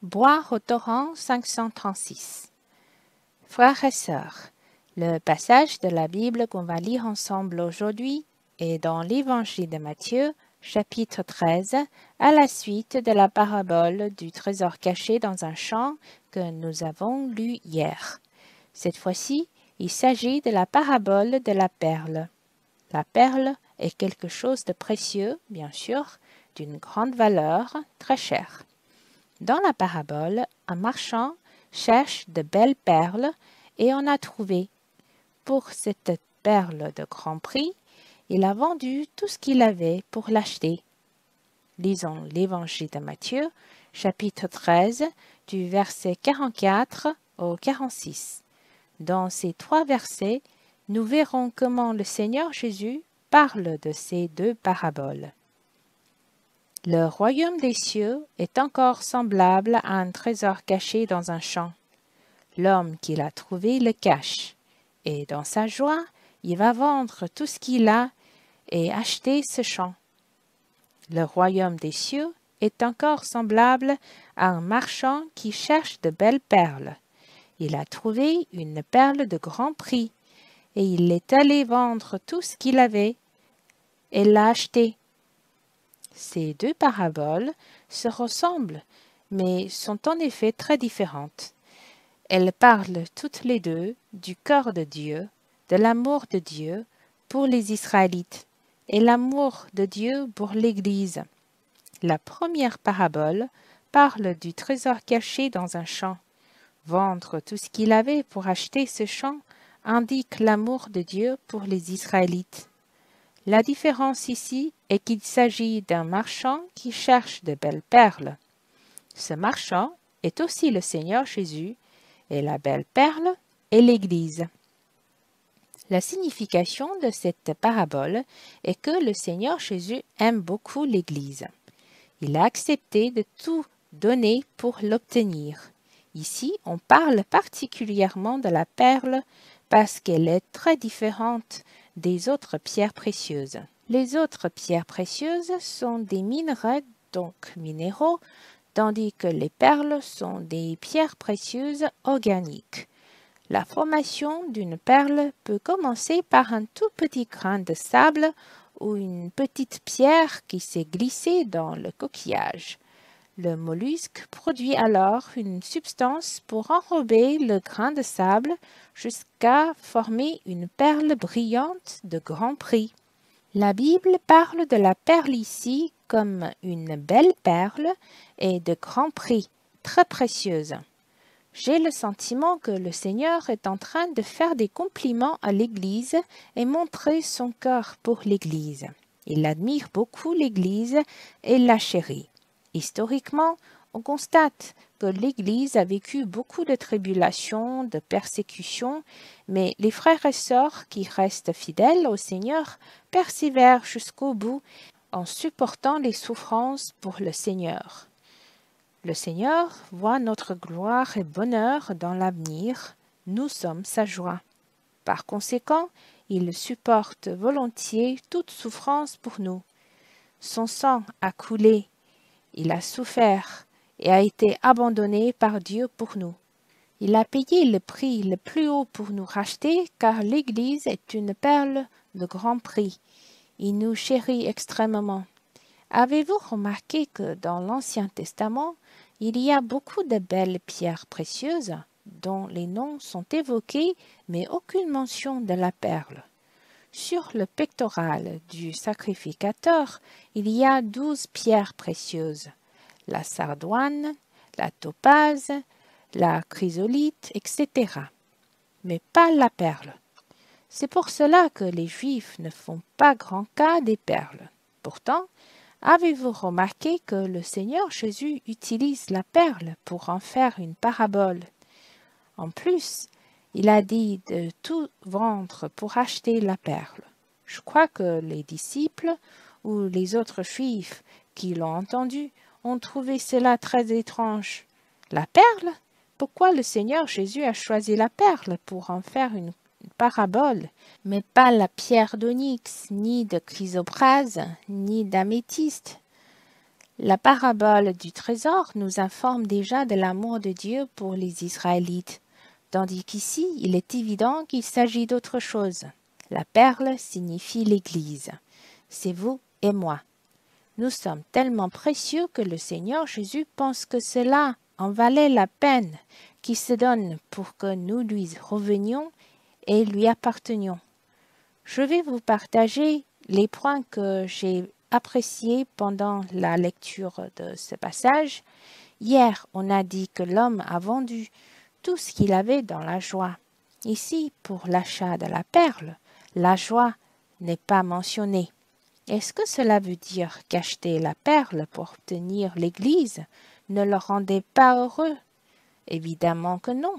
Boire au torrent 536. Frères et sœurs, le passage de la Bible qu'on va lire ensemble aujourd'hui est dans l'Évangile de Matthieu, chapitre 13, à la suite de la parabole du trésor caché dans un champ que nous avons lu hier. Cette fois-ci, il s'agit de la parabole de la perle. La perle est quelque chose de précieux, bien sûr, d'une grande valeur, très cher. Dans la parabole, un marchand cherche de belles perles et en a trouvé. Pour cette perle de grand prix, il a vendu tout ce qu'il avait pour l'acheter. Lisons l'Évangile de Matthieu, chapitre 13, du verset 44 au 46. Dans ces trois versets, nous verrons comment le Seigneur Jésus parle de ces deux paraboles. Le royaume des cieux est encore semblable à un trésor caché dans un champ. L'homme qui l'a trouvé le cache, et dans sa joie, il va vendre tout ce qu'il a et acheter ce champ. Le royaume des cieux est encore semblable à un marchand qui cherche de belles perles. Il a trouvé une perle de grand prix, et il est allé vendre tout ce qu'il avait et l'a acheté. Ces deux paraboles se ressemblent, mais sont en effet très différentes. Elles parlent toutes les deux du cœur de Dieu, de l'amour de Dieu pour les Israélites et l'amour de Dieu pour l'Église. La première parabole parle du trésor caché dans un champ. Vendre tout ce qu'il avait pour acheter ce champ indique l'amour de Dieu pour les Israélites. La différence ici est qu'il s'agit d'un marchand qui cherche de belles perles. Ce marchand est aussi le Seigneur Jésus et la belle perle est l'Église. La signification de cette parabole est que le Seigneur Jésus aime beaucoup l'Église. Il a accepté de tout donner pour l'obtenir. Ici, on parle particulièrement de la perle parce qu'elle est très différente des autres pierres précieuses. Les autres pierres précieuses sont des minerais, donc minéraux, tandis que les perles sont des pierres précieuses organiques. La formation d'une perle peut commencer par un tout petit grain de sable ou une petite pierre qui s'est glissée dans le coquillage. Le mollusque produit alors une substance pour enrober le grain de sable jusqu'à former une perle brillante de grand prix. La Bible parle de la perle ici comme une belle perle et de grand prix, très précieuse. J'ai le sentiment que le Seigneur est en train de faire des compliments à l'Église et montrer son cœur pour l'Église. Il admire beaucoup l'Église et la chérit. Historiquement, on constate que l'Église a vécu beaucoup de tribulations, de persécutions, mais les frères et sœurs qui restent fidèles au Seigneur persévèrent jusqu'au bout en supportant les souffrances pour le Seigneur. Le Seigneur voit notre gloire et bonheur dans l'avenir, nous sommes sa joie. Par conséquent, il supporte volontiers toute souffrance pour nous. Son sang a coulé, il a souffert et a été abandonné par Dieu pour nous. Il a payé le prix le plus haut pour nous racheter, car l'Église est une perle de grand prix. Il nous chérit extrêmement. Avez-vous remarqué que dans l'Ancien Testament, il y a beaucoup de belles pierres précieuses dont les noms sont évoqués, mais aucune mention de la perle. Sur le pectoral du sacrificateur, il y a 12 pierres précieuses, la sardoine, la topaze, la chrysolite, etc. Mais pas la perle. C'est pour cela que les Juifs ne font pas grand cas des perles. Pourtant, avez-vous remarqué que le Seigneur Jésus utilise la perle pour en faire une parabole? En plus, il a dit de tout vendre pour acheter la perle. Je crois que les disciples ou les autres Juifs qui l'ont entendu ont trouvé cela très étrange. La perle? Pourquoi le Seigneur Jésus a choisi la perle pour en faire une parabole, mais pas la pierre d'onyx, ni de chrysoprase, ni d'améthyste? La parabole du trésor nous informe déjà de l'amour de Dieu pour les Israélites, tandis qu'ici, il est évident qu'il s'agit d'autre chose. La perle signifie l'Église. C'est vous et moi. Nous sommes tellement précieux que le Seigneur Jésus pense que cela en valait la peine qu'il se donne pour que nous lui revenions et lui appartenions. Je vais vous partager les points que j'ai appréciés pendant la lecture de ce passage. Hier, on a dit que l'homme a vendu tout ce qu'il avait dans la joie. Ici, pour l'achat de la perle, la joie n'est pas mentionnée. Est-ce que cela veut dire qu'acheter la perle pour obtenir l'Église ne le rendait pas heureux? Évidemment que non.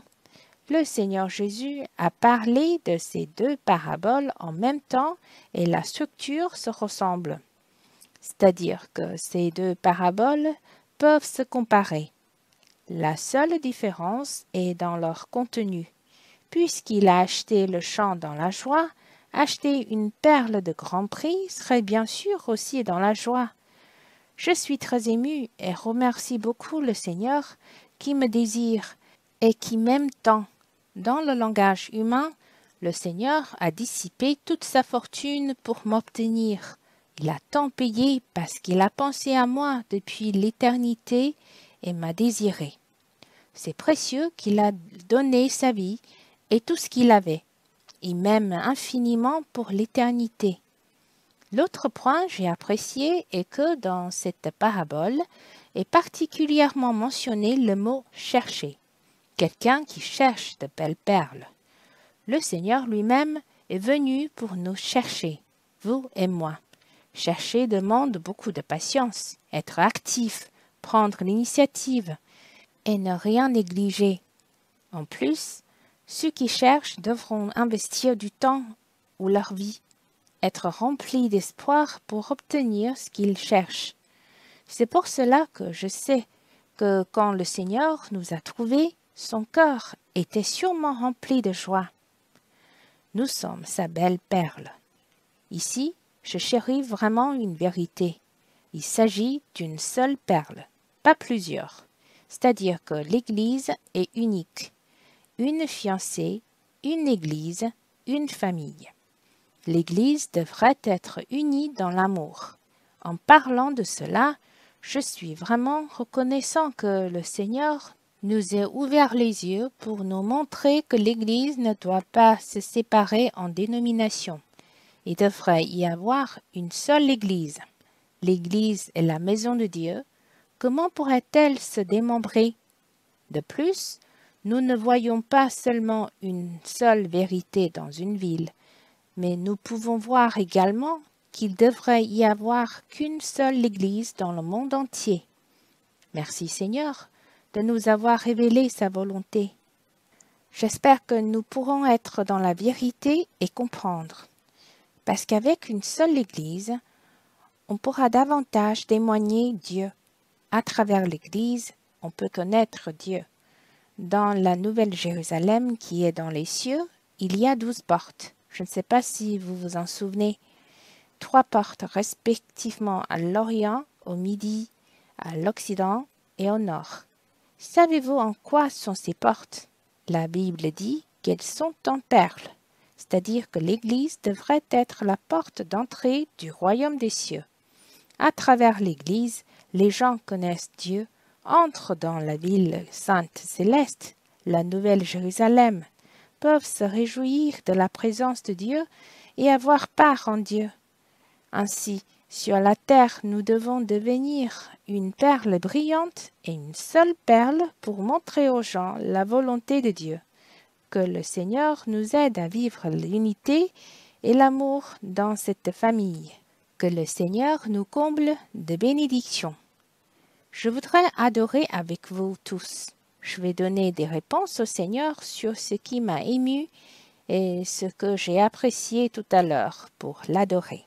Le Seigneur Jésus a parlé de ces deux paraboles en même temps et la structure se ressemble. C'est-à-dire que ces deux paraboles peuvent se comparer. La seule différence est dans leur contenu. Puisqu'il a acheté le champ dans la joie, acheter une perle de grand prix serait bien sûr aussi dans la joie. Je suis très émue et remercie beaucoup le Seigneur qui me désire et qui m'aime tant. Dans le langage humain, le Seigneur a dissipé toute sa fortune pour m'obtenir. Il a tant payé parce qu'il a pensé à moi depuis l'éternité et m'a désiré. C'est précieux qu'il a donné sa vie et tout ce qu'il avait. Il m'aime infiniment pour l'éternité. L'autre point j'ai apprécié est que dans cette parabole est particulièrement mentionné le mot « chercher », quelqu'un qui cherche de belles perles. Le Seigneur lui-même est venu pour nous chercher, vous et moi. Chercher demande beaucoup de patience, être actif, prendre l'initiative et ne rien négliger. En plus, ceux qui cherchent devront investir du temps ou leur vie, être remplis d'espoir pour obtenir ce qu'ils cherchent. C'est pour cela que je sais que quand le Seigneur nous a trouvés, son cœur était sûrement rempli de joie. Nous sommes sa belle perle. Ici, je chéris vraiment une vérité. Il s'agit d'une seule perle, pas plusieurs. C'est-à-dire que l'Église est unique. Une fiancée, une Église, une famille. L'Église devrait être unie dans l'amour. En parlant de cela, je suis vraiment reconnaissant que le Seigneur nous ait ouvert les yeux pour nous montrer que l'Église ne doit pas se séparer en dénominations. Il devrait y avoir une seule Église. L'Église est la maison de Dieu. Comment pourrait-elle se démembrer? De plus, nous ne voyons pas seulement une seule vérité dans une ville, mais nous pouvons voir également qu'il devrait y avoir qu'une seule Église dans le monde entier. Merci Seigneur de nous avoir révélé sa volonté. J'espère que nous pourrons être dans la vérité et comprendre, parce qu'avec une seule Église, on pourra davantage témoigner Dieu. À travers l'Église, on peut connaître Dieu. Dans la Nouvelle Jérusalem qui est dans les cieux, il y a 12 portes. Je ne sais pas si vous vous en souvenez. 3 portes respectivement à l'Orient, au Midi, à l'Occident et au Nord. Savez-vous en quoi sont ces portes? La Bible dit qu'elles sont en perles, c'est-à-dire que l'Église devrait être la porte d'entrée du royaume des cieux. À travers l'Église, les gens connaissent Dieu, entrent dans la ville sainte céleste, la Nouvelle Jérusalem, peuvent se réjouir de la présence de Dieu et avoir part en Dieu. Ainsi, sur la terre, nous devons devenir une perle brillante et une seule perle pour montrer aux gens la volonté de Dieu. Que le Seigneur nous aide à vivre l'unité et l'amour dans cette famille. Que le Seigneur nous comble de bénédictions. Je voudrais adorer avec vous tous. Je vais donner des réponses au Seigneur sur ce qui m'a ému et ce que j'ai apprécié tout à l'heure pour l'adorer.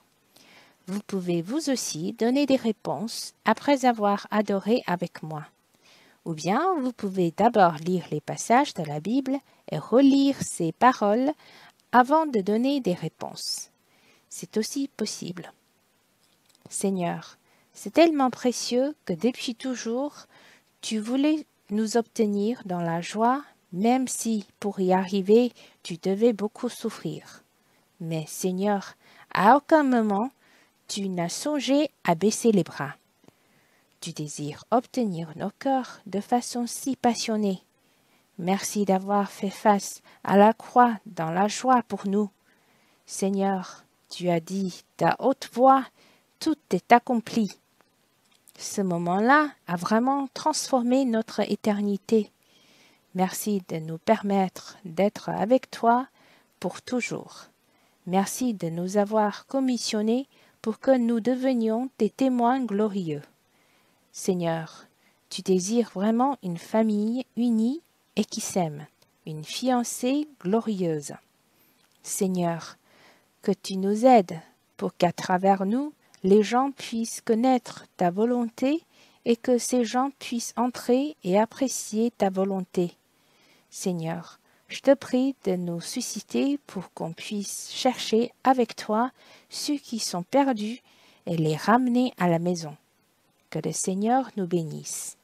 Vous pouvez vous aussi donner des réponses après avoir adoré avec moi. Ou bien vous pouvez d'abord lire les passages de la Bible et relire ces paroles avant de donner des réponses. C'est aussi possible. Seigneur, C'est tellement précieux que depuis toujours, tu voulais nous obtenir dans la joie, même si pour y arriver, tu devais beaucoup souffrir. Mais Seigneur, à aucun moment, tu n'as songé à baisser les bras. Tu désires obtenir nos cœurs de façon si passionnée. Merci d'avoir fait face à la croix dans la joie pour nous. Seigneur, tu as dit ta haute voix, tout est accompli. Ce moment-là a vraiment transformé notre éternité. Merci de nous permettre d'être avec toi pour toujours. Merci de nous avoir commissionnés pour que nous devenions des témoins glorieux. Seigneur, tu désires vraiment une famille unie et qui s'aime, une fiancée glorieuse. Seigneur, que tu nous aides pour qu'à travers nous, les gens puissent connaître ta volonté et que ces gens puissent entrer et apprécier ta volonté. Seigneur, je te prie de nous susciter pour qu'on puisse chercher avec toi ceux qui sont perdus et les ramener à la maison. Que le Seigneur nous bénisse.